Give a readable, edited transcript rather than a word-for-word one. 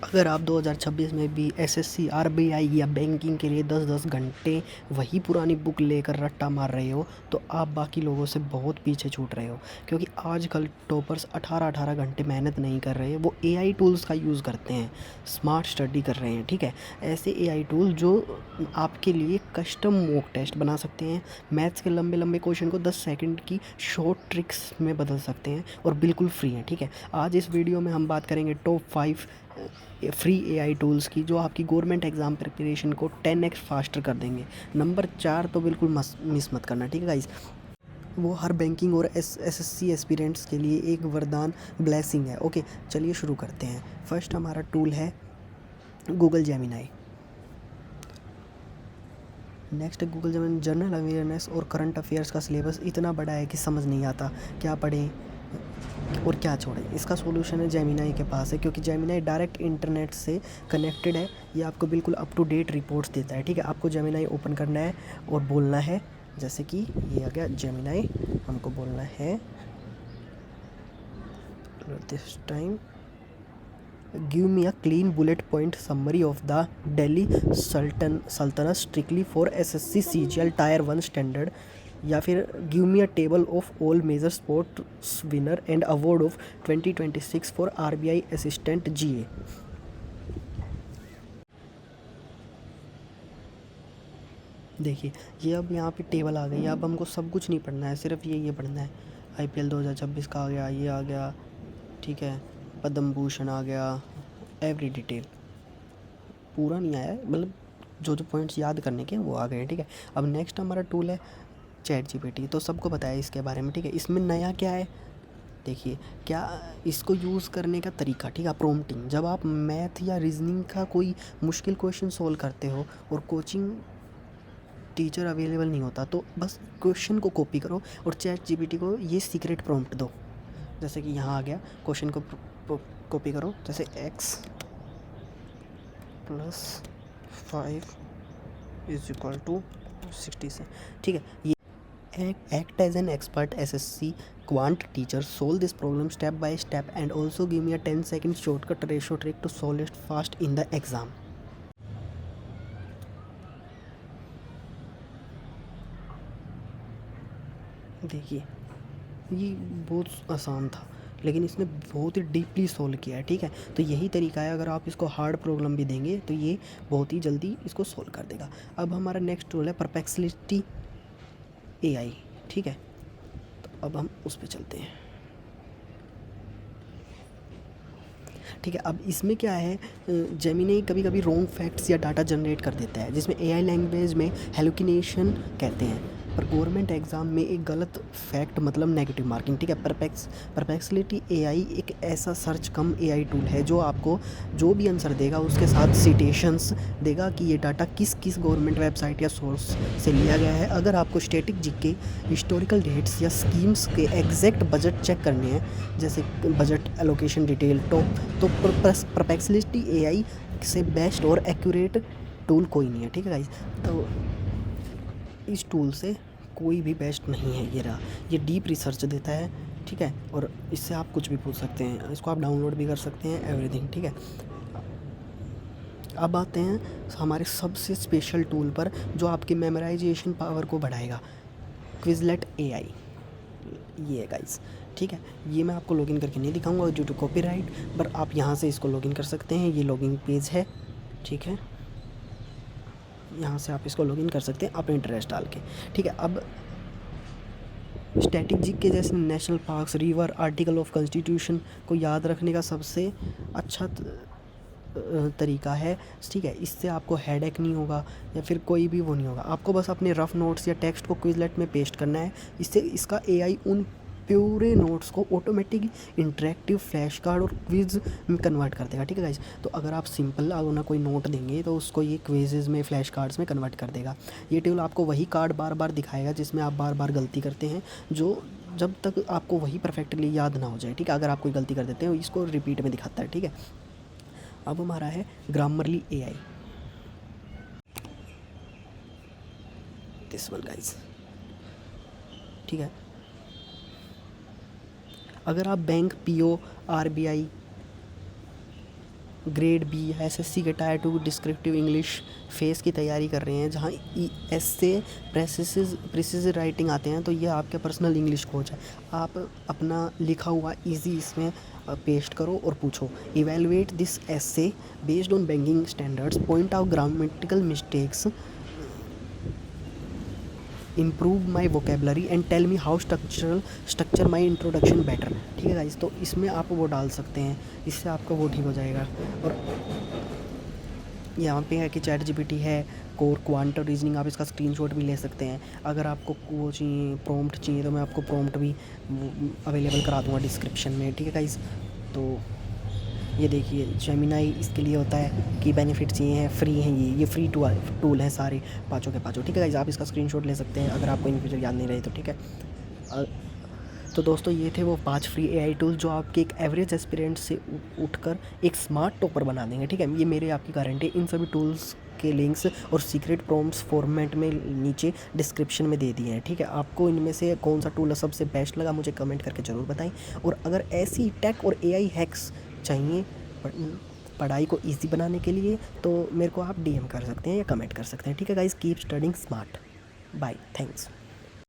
अगर आप 2026 में भी एसएससी, आरबीआई या बैंकिंग के लिए 10-10 घंटे वही पुरानी बुक लेकर रट्टा मार रहे हो, तो आप बाकी लोगों से बहुत पीछे छूट रहे हो। क्योंकि आजकल टॉपर्स 18-18 घंटे मेहनत नहीं कर रहे, वो एआई टूल्स का यूज़ करते हैं, स्मार्ट स्टडी कर रहे हैं, ठीक है। ऐसे एआई टूल जो आपके लिए कस्टम मॉक टेस्ट बना सकते हैं, मैथ्स के लंबे लंबे क्वेश्चन को 10 सेकंड की शॉर्ट ट्रिक्स में बदल सकते हैं और बिल्कुल फ्री हैं, ठीक है। आज इस वीडियो में हम बात करेंगे टॉप 5 फ्री एआई टूल्स की जो आपकी गवर्नमेंट एग्ज़ाम प्रिपरेशन को 10x फास्टर कर देंगे। नंबर 4 तो बिल्कुल मिस मत करना, ठीक है गाइस। वो हर बैंकिंग और एसएससी एस्पिरेंट्स के लिए एक वरदान, ब्लेसिंग है। ओके, चलिए शुरू करते हैं। फर्स्ट हमारा टूल है Google Gemini. Next Google Gemini. General awareness और करंट अफेयर्स का सिलेबस इतना बड़ा है कि समझ नहीं आता क्या पढ़ें और क्या छोड़ें। इसका सॉल्यूशन है जेमिनाई के पास है, क्योंकि जेमिनाई डायरेक्ट इंटरनेट से कनेक्टेड है। ये आपको बिल्कुल अप टू डेट रिपोर्ट्स देता है, ठीक है। आपको जेमिनाई ओपन करना है और बोलना है, जैसे कि ये आ गया जेमिनाई, हमको बोलना है this time give me a clean bullet point summary of the Delhi सल्तनत strictly for SSC CGL tier 1 standard, या फिर give me a table of all major sports winner and award of 2026 for RBI assistant GA. देखिए, ये अब यहाँ पे table आ गई। अब हमको सब कुछ नहीं पढ़ना है, सिर्फ ये पढ़ना है। आईपीएल 2026 का आ गया, ये आ गया, ठीक है। पद्म भूषण आ गया, एवरी डिटेल। पूरा नहीं आया है, मतलब जो जो पॉइंट्स याद करने के वो आ गए, ठीक है। अब नेक्स्ट हमारा टूल है चैट जीपीटी। तो सबको पता है इसके बारे में, ठीक है। इसमें नया क्या है, देखिए क्या इसको यूज़ करने का तरीका, ठीक है। प्रॉम्प्टिंग, जब आप मैथ या रीजनिंग का कोई मुश्किल क्वेश्चन सोल्व करते हो और कोचिंग टीचर अवेलेबल नहीं होता, तो बस क्वेश्चन को कॉपी करो और चैट जीपीटी को ये सीक्रेट प्रॉम्प्ट दो। जैसे कि यहाँ आ गया, क्वेश्चन को कॉपी करो, जैसे x + 5 = 60 से, ठीक है। ये act as an expert SSC quant teacher, solve this problem step by step and also give me a 10-second shortcut ratio trick to solve it fast in the exam। देखिए, ये बहुत आसान था, लेकिन इसने बहुत ही डीपली सोल्व किया है, ठीक है। तो यही तरीका है, अगर आप इसको हार्ड प्रॉब्लम भी देंगे तो ये बहुत ही जल्दी इसको सोल्व कर देगा। अब हमारा नेक्स्ट टूल है परप्लेक्सिटी एआई, ठीक है। तो अब हम उस पर चलते हैं, ठीक है। अब इसमें क्या है, जेमिनी कभी कभी रॉन्ग फैक्ट्स या डाटा जनरेट कर देता है, जिसमें एआई लैंग्वेज में हेलुसिनेशन कहते हैं। पर गवर्नमेंट एग्ज़ाम में एक गलत फैक्ट मतलब नेगेटिव मार्किंग, ठीक है। परप्लेक्सिटी एआई एक ऐसा सर्च कम एआई टूल है जो आपको जो भी आंसर देगा उसके साथ सिटेशंस देगा कि ये डाटा किस किस गवर्नमेंट वेबसाइट या सोर्स से लिया गया है। अगर आपको स्टैटिक जीके, हिस्टोरिकल डेट्स या स्कीम्स के एग्जैक्ट बजट चेक करने हैं, जैसे बजट एलोकेशन डिटेल, तो परप्लेक्सिटी एआई से बेस्ट और एक्यूरेट टूल कोई नहीं है, ठीक है गाइस। तो इस टूल से कोई भी बेस्ट नहीं है। ये रहा, ये डीप रिसर्च देता है, ठीक है। और इससे आप कुछ भी पूछ सकते हैं, इसको आप डाउनलोड भी कर सकते हैं, एवरीथिंग, ठीक है। अब आते हैं हमारे सबसे स्पेशल टूल पर जो आपकी मेमोराइजेशन पावर को बढ़ाएगा, क्विजलेट एआई। ये है गाइस, ठीक है। ये मैं आपको लॉगिन करके नहीं दिखाऊंगा ड्यू टू कॉपीराइट, पर आप यहाँ से इसको लॉगिन कर सकते हैं। ये लॉगिन पेज है, ठीक है। यहाँ से आप इसको लॉगिन कर सकते हैं अपने एड्रेस डाल के, ठीक है। अब स्टैटिक जिक के जैसे national parks, river, article of constitution को याद रखने का सबसे अच्छा तरीका है, ठीक है। इससे आपको हेडेक नहीं होगा या फिर कोई भी वो नहीं होगा। आपको बस अपने रफ नोट्स या टेक्स्ट को क्विजलेट में पेस्ट करना है। इससे इसका एआई उन पूरे नोट्स को ऑटोमेटिक इंटरेक्टिव फ्लैश कार्ड और क्विज में कन्वर्ट कर देगा, ठीक है गाइज। तो अगर आप सिंपल ना कोई नोट देंगे तो उसको ये क्विजेज में, फ्लैश कार्ड्स में कन्वर्ट कर देगा। ये टूल आपको वही कार्ड बार बार दिखाएगा जिसमें आप बार बार गलती करते हैं, जो जब तक आपको वही परफेक्टली याद ना हो जाए, ठीक है। अगर आप कोई गलती कर देते हैं इसको रिपीट में दिखाता है, ठीक है। अब हमारा है Grammarly AI, this one guys, ठीक है। अगर आप bank, PO, RBI grade B या एसएससी के टायर 2 डिस्क्रिप्टिव इंग्लिश फेस की तैयारी कर रहे हैं, जहाँ एस से प्रेसिज राइटिंग आते हैं, तो ये आपके पर्सनल इंग्लिश कोच है। आप अपना लिखा हुआ इजी इसमें पेस्ट करो और पूछो। Evaluate this essay based on banking standards, point out grammatical mistakes, improve my vocabulary and tell me how structure my introduction better. ठीक है गाइस, तो इसमें आप वो डाल सकते हैं, इससे आपका वो ठीक हो जाएगा। और यहाँ पे है कि चैट जीपीटी है, कोर क्वांटम रीजनिंग, आप इसका स्क्रीनशॉट भी ले सकते हैं। अगर आपको वो चाहिए, प्रॉम्प्ट चाहिए, तो मैं आपको प्रॉम्प्ट भी अवेलेबल करा दूँगा डिस्क्रिप्शन में। ठीक है गाइस, तो ये देखिए जेमिनाई इसके लिए होता है कि बेनिफिट्स ये हैं, फ्री हैं, ये फ्री टूल हैं सारे पाँचों के पाँचों। ठीक है गाइस, आप इसका स्क्रीनशॉट ले सकते हैं अगर आपको इन फ्यूचर याद नहीं रहे तो। ठीक है, तो दोस्तों ये थे वो 5 फ्री एआई टूल जो आपके एक एवरेज एस्पिरेंट से उठकर एक स्मार्ट टॉपर बना देंगे। ठीक है, ये मेरे आपकी गारंटी है। इन सभी टूल्स के लिंक्स और सीक्रेट प्रॉम्प्ट्स फॉर्मेट में नीचे डिस्क्रिप्शन में दे दिए हैं। ठीक है, आपको इनमें से कौन सा टूल सबसे बेस्ट लगा मुझे कमेंट करके ज़रूर बताएं। और अगर ऐसी टेक और एआई हैक्स चाहिए पढ़ाई को इजी बनाने के लिए, तो मेरे को आप डीएम कर सकते हैं या कमेंट कर सकते हैं। ठीक है guys, keep studying smart. Bye, thanks.